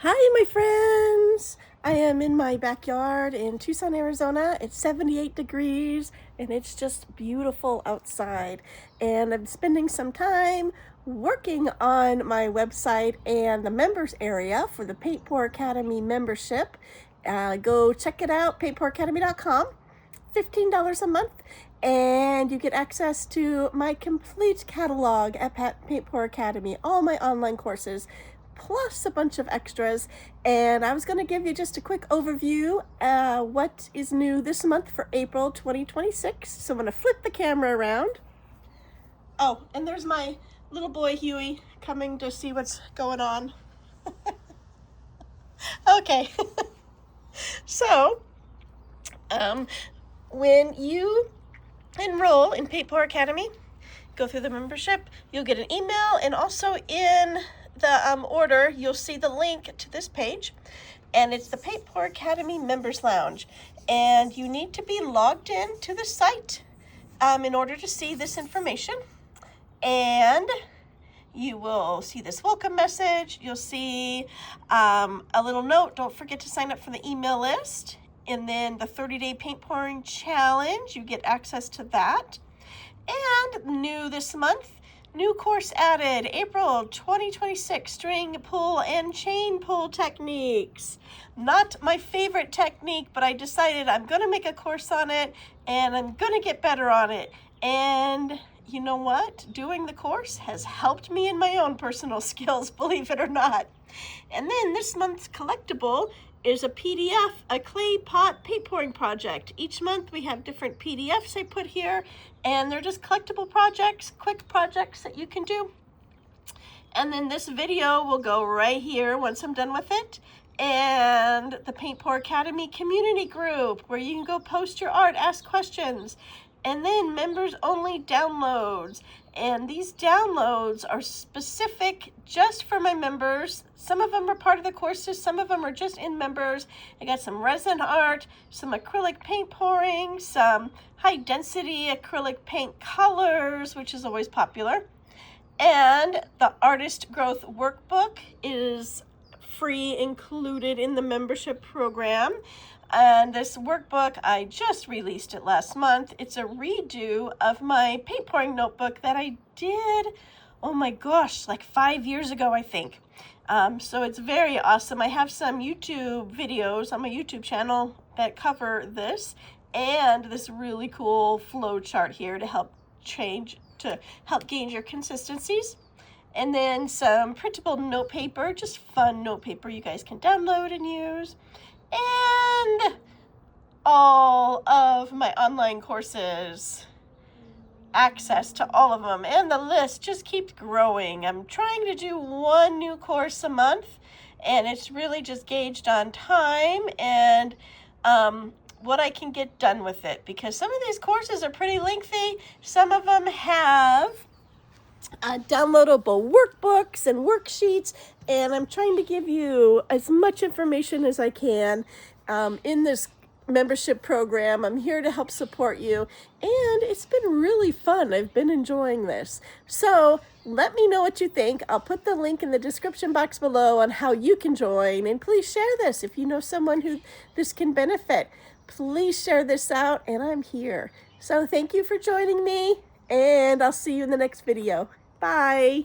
Hi, my friends. I am in my backyard in Tucson, Arizona. It's 78 degrees and it's just beautiful outside. And I'm spending some time working on my website and the members area for the Paint Pour Academy membership. Go check it out, paintpouracademy.com. $15 a month, and you get access to my complete catalog at Paint Pour Academy, all my online courses, plus a bunch of extras. And I was going to give you just a quick overview what is new this month for April 2026. So I'm going to flip the camera around. Oh, and there's my little boy Huey coming to see what's going on. Okay. So when you enroll in Paint Pour Academy, go through the membership, you'll get an email, and also in the order, you'll see the link to this page, and it's the Paint Pour Academy Members Lounge. And you need to be logged in to the site in order to see this information. And you will see this welcome message. You'll see a little note. Don't forget to sign up for the email list. And then the 30-day paint pouring challenge, you get access to that. And new this month, new course added, April 2026, string pull and chain pull techniques. Not my favorite technique, but I decided I'm gonna make a course on it and I'm gonna get better on it. And you know what? Doing the course has helped me in my own personal skills, believe it or not. And then this month's collectible is a PDF, a clay pot paint pouring project. Each month we have different PDFs I put here, and they're just collectible projects, quick projects that you can do. And then this video will go right here once I'm done with it. And the Paint Pour Academy community group where you can go post your art, ask questions. And then members only downloads. And these downloads are specific just for my members. Some of them are part of the courses, some of them are just in members. I got some resin art, some acrylic paint pouring, some high density acrylic paint colors, which is always popular. And the artist growth workbook is free, included in the membership program. And this workbook, I just released it last month. It's a redo of my paint pouring notebook that I did, oh my gosh, like 5 years ago, I think. So it's very awesome. I have some YouTube videos on my YouTube channel that cover this, and this really cool flow chart here to help gain your consistencies. And then some printable note paper, just fun note paper you guys can download and use. And all of my online courses, access to all of them, and the list just keeps growing. I'm trying to do one new course a month, and it's really just gauged on time and what I can get done with it, because some of these courses are pretty lengthy. Some of them have downloadable workbooks and worksheets, and I'm trying to give you as much information as I can in this membership program. I'm here to help support you, and it's been really fun. I've been enjoying this. So let me know what you think. I'll put the link in the description box below on how you can join, and please share this if you know someone who this can benefit. Please share this out, and I'm here. So thank you for joining me, and I'll see you in the next video. Bye.